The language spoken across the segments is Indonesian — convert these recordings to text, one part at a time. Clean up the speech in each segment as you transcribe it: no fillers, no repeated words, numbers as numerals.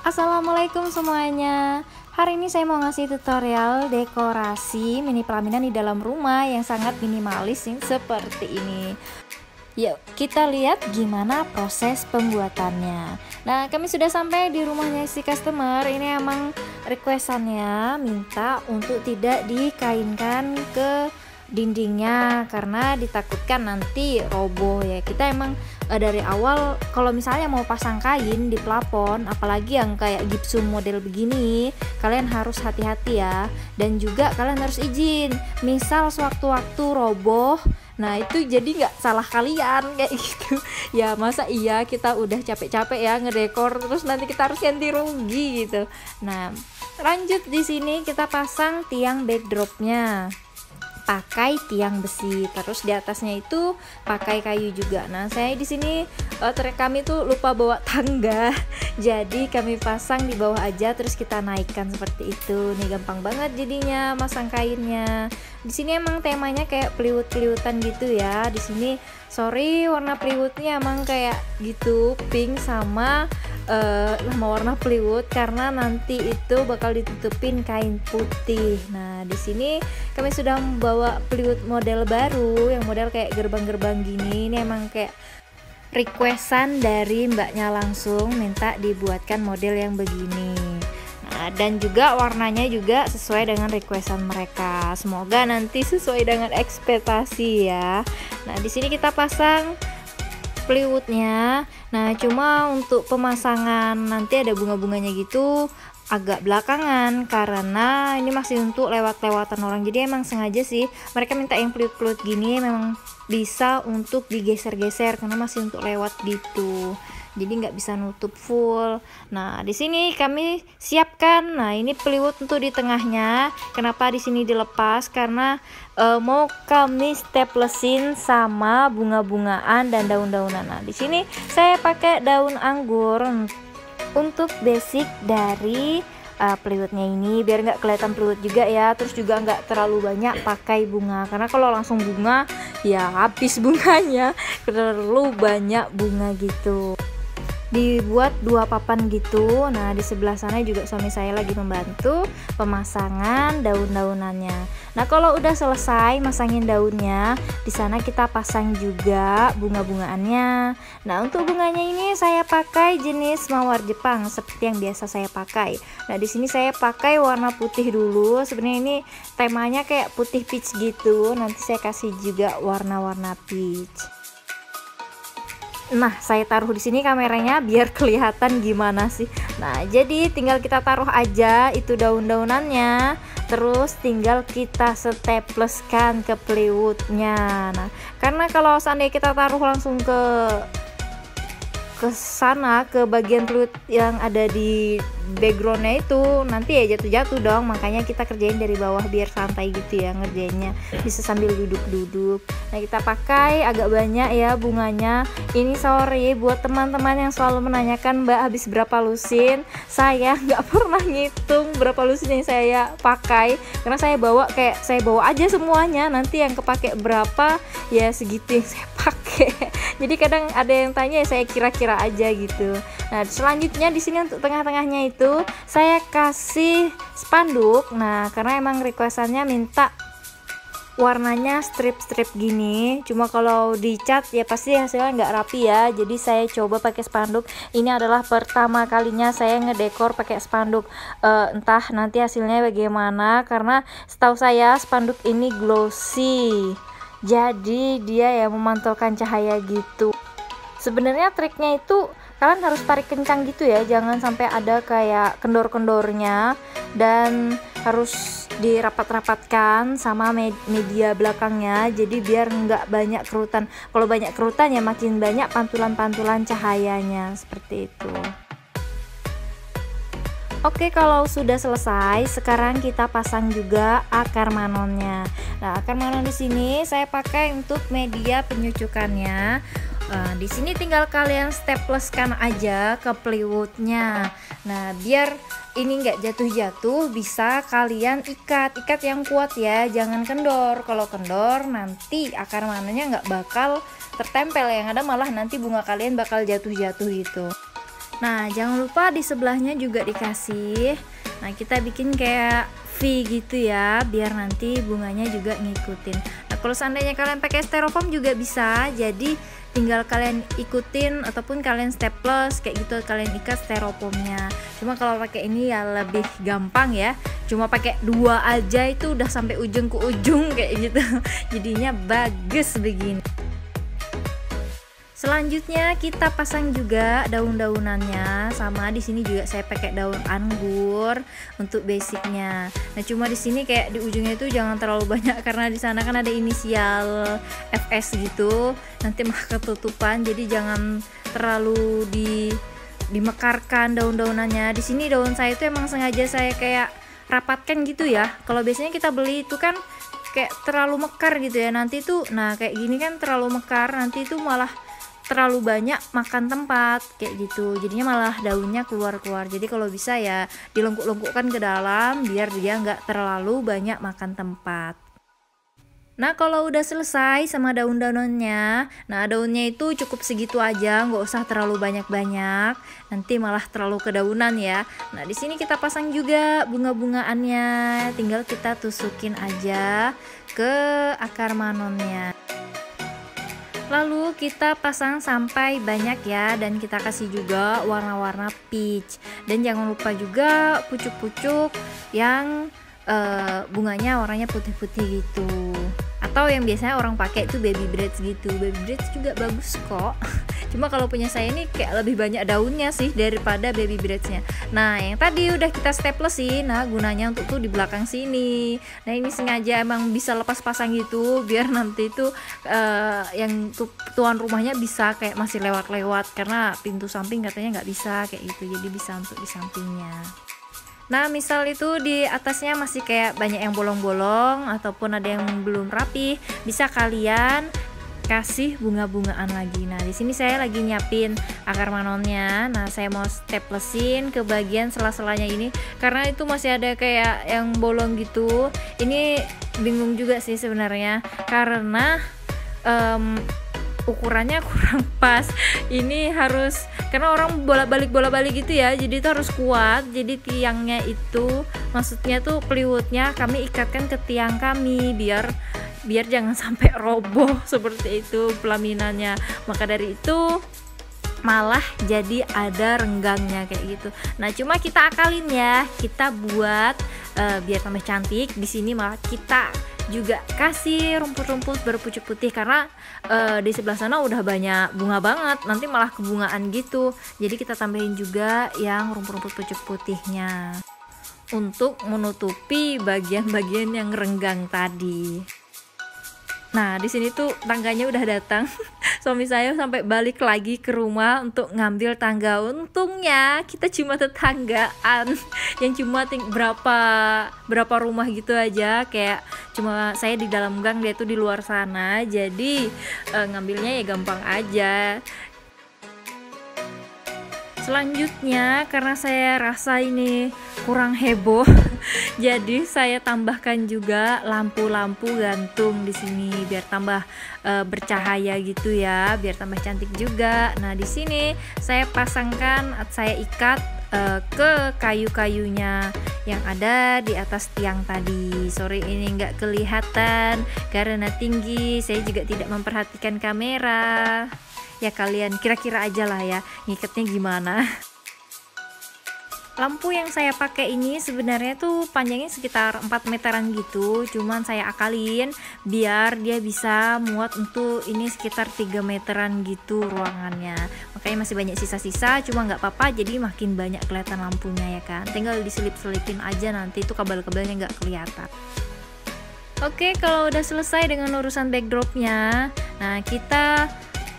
Assalamualaikum semuanya. Hari ini saya mau ngasih tutorial dekorasi mini pelaminan di dalam rumah yang sangat minimalis seperti ini. Yuk kita lihat gimana proses pembuatannya. Nah, kami sudah sampai di rumahnya si customer. Ini emang requestannya minta untuk tidak dikainkan ke dindingnya karena ditakutkan nanti roboh ya. Kita emang dari awal kalau misalnya mau pasang kain di plafon, apalagi yang kayak gipsum model begini, kalian harus hati-hati ya, dan juga kalian harus izin. Misal sewaktu-waktu roboh, nah itu jadi nggak salah kalian kayak gitu ya. Masa iya kita udah capek-capek ya ngedekor terus nanti kita harus ganti rugi gitu. Nah, lanjut di sini kita pasang tiang backdropnya pakai tiang besi, terus di atasnya itu pakai kayu juga. Nah, saya di sini kami tuh lupa bawa tangga, jadi kami pasang di bawah aja, terus kita naikkan seperti itu. Nih gampang banget jadinya masang kainnya. Di sini emang temanya kayak peliwut-peliwutan gitu ya. Di sini sorry warna peliwutnya emang kayak gitu, pink sama warna peliwut karena nanti itu bakal ditutupin kain putih. Nah, di sini kami sudah membawa peliwut model baru yang model kayak gerbang-gerbang gini. Ini emang kayak requestan dari mbaknya langsung minta dibuatkan model yang begini. Nah, dan juga warnanya juga sesuai dengan requestan mereka. Semoga nanti sesuai dengan ekspektasi ya. Nah, di sini kita pasang peliwutnya. Nah, cuma untuk pemasangan nanti ada bunga-bunganya gitu agak belakangan karena ini masih untuk lewat-lewatan orang. Jadi emang sengaja sih mereka minta yang peliwut-peliwut gini, memang bisa untuk digeser-geser karena masih untuk lewat gitu. Jadi nggak bisa nutup full. Nah, di sini kami siapkan. Nah, ini peliwut untuk di tengahnya. Kenapa di sini dilepas? Karena mau kami staplesin sama bunga-bungaan dan daun-daunan. Nah, di sini saya pakai daun anggur untuk basic dari peliwutnya ini, biar nggak kelihatan peliwut juga ya. Terus juga nggak terlalu banyak pakai bunga karena kalau langsung bunga ya habis bunganya, terlalu banyak bunga gitu. Dibuat 2 papan gitu. Nah, di sebelah sana juga suami saya lagi membantu pemasangan daun-daunannya. Nah, kalau udah selesai masangin daunnya, di sana kita pasang juga bunga-bungaannya. Nah, untuk bunganya ini saya pakai jenis mawar Jepang seperti yang biasa saya pakai. Nah, di sini saya pakai warna putih dulu. Sebenarnya ini temanya kayak putih peach gitu. Nanti saya kasih juga warna-warna peach. Nah, saya taruh di sini kameranya biar kelihatan gimana sih. Nah, jadi tinggal kita taruh aja itu daun-daunannya, terus tinggal kita stepleskan ke peliwutnya. Nah, karena kalau seandainya kita taruh langsung ke sana, ke bagian peliwut yang ada di backgroundnya itu, nanti ya jatuh-jatuh dong. Makanya kita kerjain dari bawah biar santai gitu ya ngerjainnya, bisa sambil duduk-duduk. Nah, kita pakai agak banyak ya bunganya. Ini sorry buat teman-teman yang selalu menanyakan, Mbak habis berapa lusin. Saya nggak pernah ngitung berapa lusin yang saya pakai karena saya bawa aja semuanya, nanti yang kepake berapa ya segitu yang saya pakai. Jadi kadang ada yang tanya ya saya kira-kira aja gitu. Nah, selanjutnya di sini untuk tengah-tengahnya itu saya kasih spanduk. Nah, karena emang requestannya minta warnanya strip-strip gini. Cuma kalau dicat ya pasti hasilnya nggak rapi ya. Jadi saya coba pakai spanduk. Ini adalah pertama kalinya saya ngedekor pakai spanduk. Entah nanti hasilnya bagaimana karena setahu saya spanduk ini glossy. Jadi dia ya memantulkan cahaya gitu. Sebenarnya triknya itu kalian harus tarik kencang gitu ya, jangan sampai ada kayak kendor-kendornya, dan harus dirapat-rapatkan sama media belakangnya, jadi biar nggak banyak kerutan. Kalau banyak kerutan ya makin banyak pantulan-pantulan cahayanya seperti itu. Oke, kalau sudah selesai, sekarang kita pasang juga akar manonnya. Nah, akar manon di sini saya pakai untuk media penyucukannya. Di sini tinggal kalian stapleskan aja ke peliwutnya. Nah, biar ini nggak jatuh-jatuh, bisa kalian ikat yang kuat ya, jangan kendor. Kalau kendor nanti akar manonnya nggak bakal tertempel, yang ada malah nanti bunga kalian bakal jatuh-jatuh gitu. Nah, jangan lupa di sebelahnya juga dikasih. Nah, kita bikin kayak V gitu ya, biar nanti bunganya juga ngikutin. Nah, kalau seandainya kalian pakai styrofoam juga bisa, jadi tinggal kalian ikutin ataupun kalian staples kayak gitu, kalian ikat styrofoamnya. Cuma kalau pakai ini ya lebih gampang ya, cuma pakai 2 aja itu udah sampai ujung ke ujung kayak gitu. Jadinya bagus begini. Selanjutnya kita pasang juga daun-daunannya, sama di sini juga saya pakai daun anggur untuk basicnya. Nah, cuma di sini kayak di ujungnya itu jangan terlalu banyak karena di sana kan ada inisial FS gitu, nanti malah ketutupan. Jadi jangan terlalu dimekarkan daun-daunannya. Di sini daun saya itu emang sengaja saya kayak rapatkan gitu ya. Kalau biasanya kita beli itu kan kayak terlalu mekar gitu ya. Nanti tuh nah kayak gini kan terlalu mekar, nanti itu malah terlalu banyak makan tempat kayak gitu, jadinya malah daunnya keluar-keluar. Jadi kalau bisa ya dilengkuk-lengkukkan ke dalam biar dia nggak terlalu banyak makan tempat. Nah, kalau udah selesai sama daun-daunnya, nah daunnya itu cukup segitu aja, nggak usah terlalu banyak-banyak, nanti malah terlalu kedaunan ya. Nah, di sini kita pasang juga bunga-bungaannya, tinggal kita tusukin aja ke akar manonnya. Lalu kita pasang sampai banyak ya, dan kita kasih juga warna-warna peach. Dan jangan lupa juga pucuk-pucuk yang bunganya warnanya putih-putih gitu. Atau yang biasanya orang pakai itu baby braids gitu. Baby braids juga bagus kok. Cuma kalau punya saya ini kayak lebih banyak daunnya sih daripada baby braidsnya. Nah, yang tadi udah kita staplesin, nah gunanya untuk tuh di belakang sini. Nah, ini sengaja emang bisa lepas pasang gitu biar nanti tuh yang tuan rumahnya bisa kayak masih lewat-lewat, karena pintu samping katanya nggak bisa kayak gitu, jadi bisa untuk di sampingnya. Nah, misal itu di atasnya masih kayak banyak yang bolong-bolong ataupun ada yang belum rapi, bisa kalian kasih bunga-bungaan lagi. Nah, di sini saya lagi nyiapin akar manonnya. Nah, saya mau staplesin ke bagian sela-selanya ini karena itu masih ada kayak yang bolong gitu. Ini bingung juga sih sebenarnya karena ukurannya kurang pas. Ini harus, karena orang bolak-balik gitu ya, jadi itu harus kuat. Jadi tiangnya itu, maksudnya tuh peliwutnya kami ikatkan ke tiang kami biar jangan sampai roboh seperti itu pelaminannya. Maka dari itu malah jadi ada renggangnya kayak gitu. Nah, cuma kita akalin ya, kita buat biar tambah cantik. Di sini malah kita juga kasih rumput-rumput berpucuk putih karena di sebelah sana udah banyak bunga banget, nanti malah kebungaan gitu. Jadi kita tambahin juga yang rumput-rumput pucuk putihnya untuk menutupi bagian-bagian yang renggang tadi. Nah, di sini tuh tangganya udah datang. Suami saya sampai balik lagi ke rumah untuk ngambil tangga. Untungnya kita cuma tetanggaan yang cuma berapa rumah gitu aja, kayak cuma saya di dalam gang, dia tuh di luar sana. Jadi ngambilnya ya gampang aja. Selanjutnya, karena saya rasa ini kurang heboh, jadi saya tambahkan juga lampu-lampu gantung di sini biar tambah bercahaya gitu ya, biar tambah cantik juga. Nah, di sini saya pasangkan, saya ikat ke kayu-kayunya yang ada di atas tiang tadi. Sorry ini nggak kelihatan karena tinggi, saya juga tidak memperhatikan kamera. Ya kalian kira-kira aja lah ya ngikatnya gimana. Lampu yang saya pakai ini sebenarnya tuh panjangnya sekitar 4 meteran gitu, cuman saya akalin biar dia bisa muat untuk ini sekitar 3 meteran gitu ruangannya. Makanya masih banyak sisa-sisa, cuma nggak apa-apa, jadi makin banyak kelihatan lampunya ya kan. Tinggal diselip-selipin aja, nanti itu kabel-kabelnya nggak kelihatan. Oke, kalau udah selesai dengan urusan backdropnya, nah kita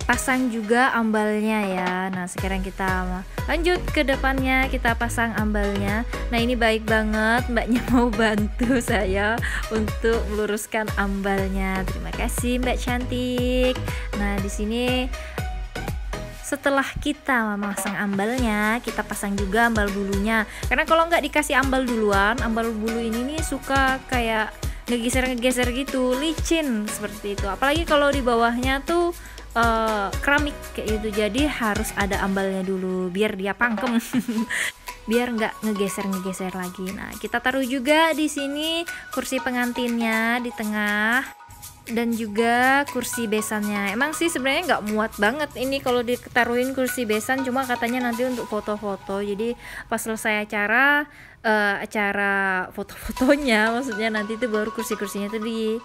pasang juga ambalnya ya. Nah, sekarang kita lanjut ke depannya, kita pasang ambalnya. Nah, ini baik banget mbaknya mau bantu saya untuk meluruskan ambalnya. Terima kasih Mbak cantik. Nah, di sini setelah kita memasang ambalnya, kita pasang juga ambal bulunya. Karena kalau nggak dikasih ambal duluan, ambal bulu ini nih suka kayak ngegeser gitu, licin seperti itu. Apalagi kalau di bawahnya tuh keramik kayak gitu, jadi harus ada ambalnya dulu biar dia pangkem. Biar nggak ngegeser lagi. Nah, kita taruh juga di sini kursi pengantinnya di tengah dan juga kursi besannya. Emang sih sebenarnya nggak muat banget ini kalau ditaruhin kursi besan, cuma katanya nanti untuk foto-foto. Jadi pas selesai acara foto-fotonya, maksudnya nanti itu baru kursi-kursinya tuh di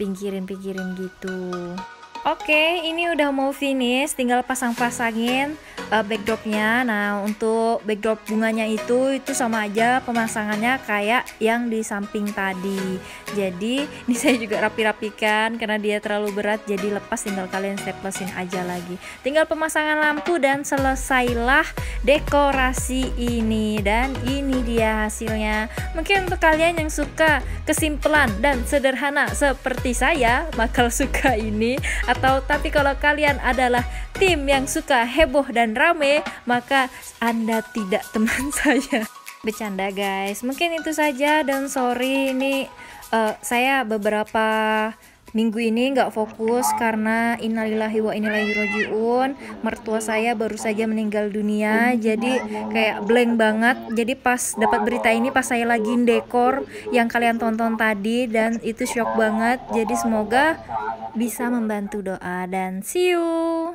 pinggirin gitu. Oke, ini udah mau finish, tinggal pasang-pasangin backdropnya. Nah, untuk backdrop bunganya itu sama aja pemasangannya kayak yang di samping tadi. Jadi ini saya juga rapi-rapikan karena dia terlalu berat, jadi lepas, tinggal kalian staplesin aja lagi. Tinggal pemasangan lampu dan selesailah dekorasi ini. Dan ini dia hasilnya. Mungkin untuk kalian yang suka kesimpulan dan sederhana seperti saya bakal suka ini. Tapi kalau kalian adalah tim yang suka heboh dan rame, maka Anda tidak teman saya. Bercanda guys, mungkin itu saja, dan sorry ini saya beberapa minggu ini nggak fokus karena innalillahi wa inna ilaihi rajiun. Mertua saya baru saja meninggal dunia, jadi kayak blank banget. Jadi pas dapat berita ini pas saya lagi dekor yang kalian tonton tadi, dan itu shock banget. Jadi semoga bisa membantu doa, dan see you.